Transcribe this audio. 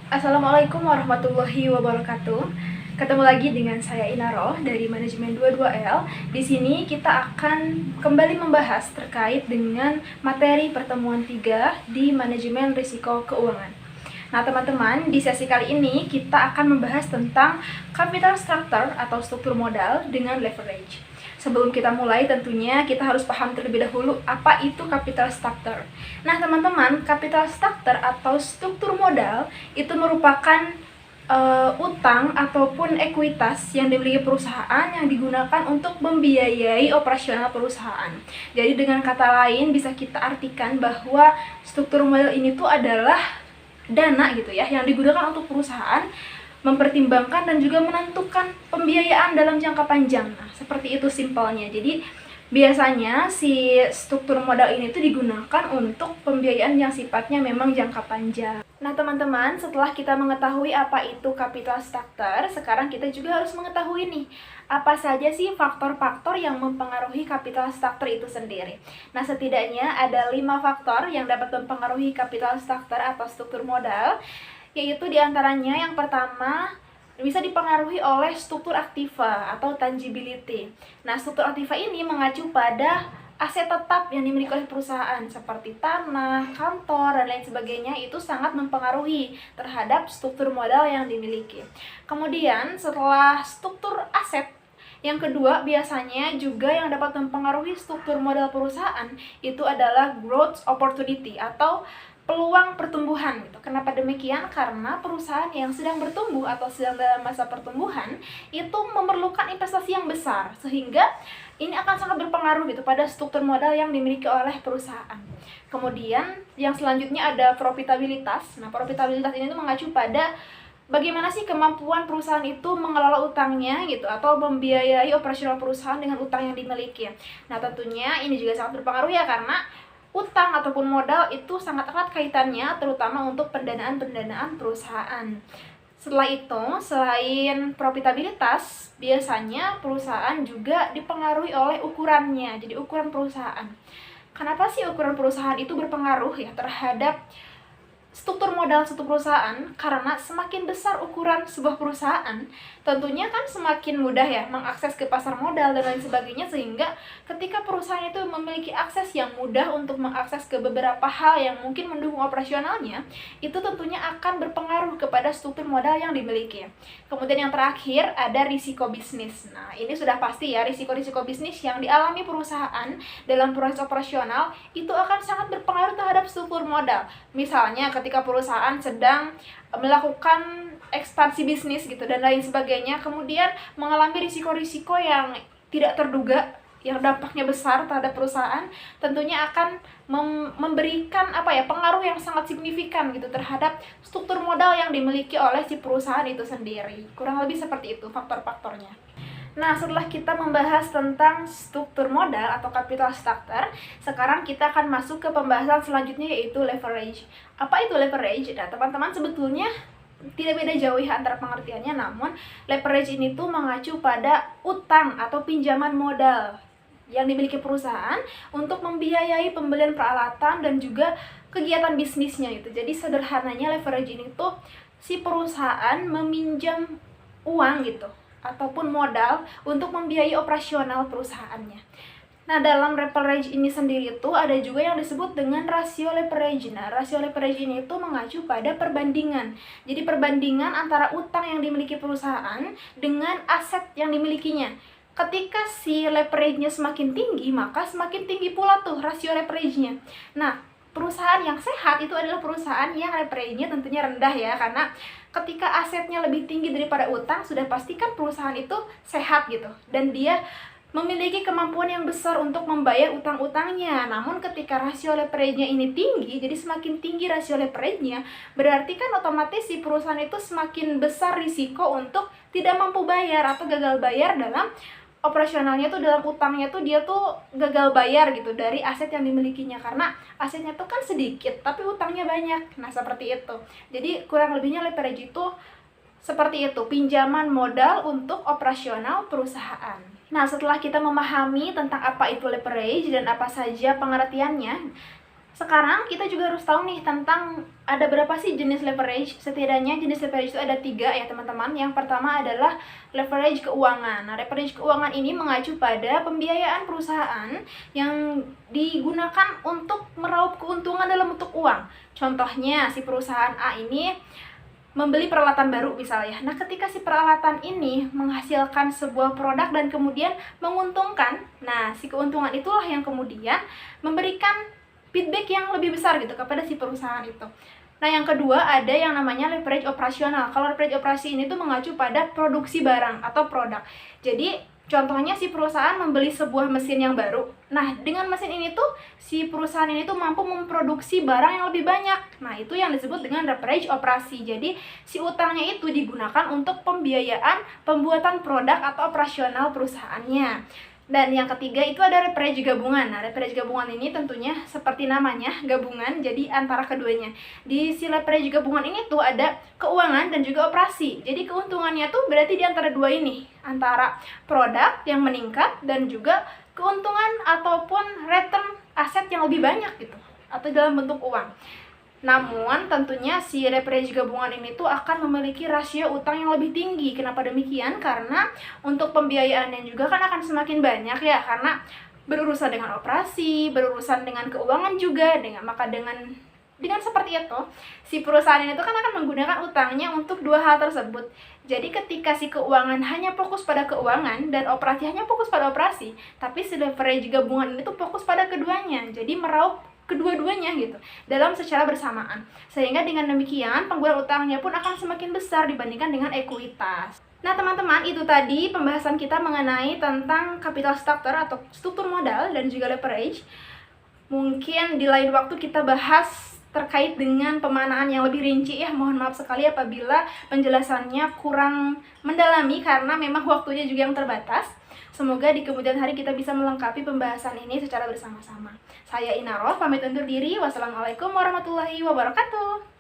Assalamualaikum warahmatullahi wabarakatuh. Ketemu lagi dengan saya Inaro dari Manajemen 22L. Di sini kita akan kembali membahas terkait dengan materi pertemuan 3 di Manajemen Risiko Keuangan. Nah, teman-teman, di sesi kali ini kita akan membahas tentang capital structure atau struktur modal dengan leverage. Sebelum kita mulai, tentunya kita harus paham terlebih dahulu apa itu capital structure. Nah, teman-teman, capital structure atau struktur modal itu merupakan utang ataupun ekuitas yang dimiliki perusahaan yang digunakan untuk membiayai operasional perusahaan. Jadi dengan kata lain bisa kita artikan bahwa struktur modal ini tuh adalah dana gitu ya yang digunakan untuk perusahaan mempertimbangkan dan juga menentukan pembiayaan dalam jangka panjang. Nah, seperti itu simpelnya. Jadi biasanya si struktur modal ini tuh digunakan untuk pembiayaan yang sifatnya memang jangka panjang. Nah, teman-teman, setelah kita mengetahui apa itu capital structure, sekarang kita juga harus mengetahui nih, apa saja sih faktor-faktor yang mempengaruhi capital structure itu sendiri. Nah, setidaknya ada 5 faktor yang dapat mempengaruhi capital structure atau struktur modal, yaitu diantaranya yang pertama, bisa dipengaruhi oleh struktur aktiva atau tangibility. Nah, struktur aktiva ini mengacu pada aset tetap yang dimiliki oleh perusahaan seperti tanah, kantor, dan lain sebagainya. Itu sangat mempengaruhi terhadap struktur modal yang dimiliki. Kemudian setelah struktur aset, yang kedua biasanya juga yang dapat mempengaruhi struktur modal perusahaan itu adalah growth opportunity atau peluang pertumbuhan gitu. Kenapa demikian? Karena perusahaan yang sedang bertumbuh atau sedang dalam masa pertumbuhan itu memerlukan investasi yang besar, sehingga ini akan sangat berpengaruh gitu pada struktur modal yang dimiliki oleh perusahaan. Kemudian yang selanjutnya ada profitabilitas. Nah, profitabilitas ini tuh mengacu pada bagaimana sih kemampuan perusahaan itu mengelola utangnya gitu atau membiayai operasional perusahaan dengan utang yang dimiliki. Nah, tentunya ini juga sangat berpengaruh ya, karena utang ataupun modal itu sangat erat kaitannya terutama untuk pendanaan perusahaan. Setelah itu, selain profitabilitas, biasanya perusahaan juga dipengaruhi oleh ukurannya. Jadi ukuran perusahaan. Kenapa sih ukuran perusahaan itu berpengaruh ya terhadap struktur modal suatu perusahaan? Karena semakin besar ukuran sebuah perusahaan, tentunya kan semakin mudah ya mengakses ke pasar modal dan lain sebagainya, sehingga ketika perusahaan itu memiliki akses yang mudah untuk mengakses ke beberapa hal yang mungkin mendukung operasionalnya, itu tentunya akan berpengaruh kepada struktur modal yang dimiliki. Kemudian yang terakhir ada risiko bisnis. Nah, ini sudah pasti ya, risiko-risiko bisnis yang dialami perusahaan dalam proses operasional itu akan sangat berpengaruh terhadap struktur modal. Misalnya ketika perusahaan sedang melakukan ekspansi bisnis gitu dan lain sebagainya, kemudian mengalami risiko-risiko yang tidak terduga yang dampaknya besar terhadap perusahaan, tentunya akan memberikan pengaruh yang sangat signifikan gitu terhadap struktur modal yang dimiliki oleh si perusahaan itu sendiri. Kurang lebih seperti itu faktor-faktornya. Nah, setelah kita membahas tentang struktur modal atau capital structure, sekarang kita akan masuk ke pembahasan selanjutnya, yaitu leverage. Apa itu leverage? Nah, teman-teman, sebetulnya tidak beda jauh ya antara pengertiannya, namun leverage ini tuh mengacu pada utang atau pinjaman modal yang dimiliki perusahaan untuk membiayai pembelian peralatan dan juga kegiatan bisnisnya gitu. Jadi sederhananya leverage ini tuh si perusahaan meminjam uang gitu ataupun modal untuk membiayai operasional perusahaannya. Nah, dalam leverage ini sendiri itu ada juga yang disebut dengan rasio leverage. Nah, rasio leverage ini itu mengacu pada perbandingan. Jadi perbandingan antara utang yang dimiliki perusahaan dengan aset yang dimilikinya. Ketika si leverage-nya semakin tinggi, maka semakin tinggi pula tuh rasio leverage-nya. Nah, perusahaan yang sehat itu adalah perusahaan yang leverage-nya tentunya rendah ya, karena ketika asetnya lebih tinggi daripada utang, sudah pastikan perusahaan itu sehat gitu, dan dia memiliki kemampuan yang besar untuk membayar utang-utangnya. Namun ketika rasio leverage-nya ini tinggi, jadi semakin tinggi rasio leverage-nya, berarti kan otomatis si perusahaan itu semakin besar risiko untuk tidak mampu bayar atau gagal bayar dalam operasionalnya tuh, dalam utangnya tuh dia tuh gagal bayar gitu dari aset yang dimilikinya, karena asetnya tuh kan sedikit tapi utangnya banyak. Nah, seperti itu. Jadi kurang lebihnya leverage itu seperti itu, pinjaman modal untuk operasional perusahaan. Nah, setelah kita memahami tentang apa itu leverage dan apa saja pengertiannya, Sekarang kita juga harus tahu nih tentang ada berapa sih jenis leverage. Setidaknya jenis leverage itu ada 3 ya teman-teman. Yang pertama adalah leverage keuangan. Nah, leverage keuangan ini mengacu pada pembiayaan perusahaan yang digunakan untuk meraup keuntungan dalam bentuk uang. Contohnya si perusahaan A ini membeli peralatan baru misalnya. Nah, ketika si peralatan ini menghasilkan sebuah produk dan kemudian menguntungkan, nah si keuntungan itulah yang kemudian memberikan feedback yang lebih besar gitu kepada si perusahaan itu. Nah, yang kedua ada yang namanya leverage operasional. Kalau leverage operasi ini tuh mengacu pada produksi barang atau produk. Jadi contohnya si perusahaan membeli sebuah mesin yang baru. Nah, dengan mesin ini tuh si perusahaan ini tuh mampu memproduksi barang yang lebih banyak. Nah, itu yang disebut dengan leverage operasi. Jadi si utangnya itu digunakan untuk pembiayaan pembuatan produk atau operasional perusahaannya. Dan yang ketiga itu ada leverage gabungan. Nah, leverage gabungan ini tentunya seperti namanya, gabungan, jadi antara keduanya. Di si leverage gabungan ini tuh ada keuangan dan juga operasi. Jadi keuntungannya tuh berarti di antara dua ini, antara produk yang meningkat dan juga keuntungan ataupun return aset yang lebih banyak gitu, atau dalam bentuk uang. Namun tentunya si leverage gabungan ini tuh akan memiliki rasio utang yang lebih tinggi. Kenapa demikian? Karena untuk pembiayaannya juga kan akan semakin banyak ya, karena berurusan dengan operasi, berurusan dengan keuangan juga, dengan seperti itu, si perusahaan ini tuh kan akan menggunakan utangnya untuk dua hal tersebut. Jadi ketika si keuangan hanya fokus pada keuangan dan operasi hanya fokus pada operasi, tapi si leverage gabungan ini tuh fokus pada keduanya. Jadi meraup kedua-duanya gitu dalam secara bersamaan, sehingga dengan demikian penggunaan utangnya pun akan semakin besar dibandingkan dengan ekuitas. Nah teman-teman, itu tadi pembahasan kita mengenai tentang capital structure atau struktur modal dan juga leverage. Mungkin di lain waktu kita bahas terkait dengan pemanaan yang lebih rinci ya. Mohon maaf sekali apabila penjelasannya kurang mendalami karena memang waktunya juga yang terbatas. Semoga di kemudian hari kita bisa melengkapi pembahasan ini secara bersama-sama. Saya Inaroh, pamit undur diri. Wassalamualaikum warahmatullahi wabarakatuh.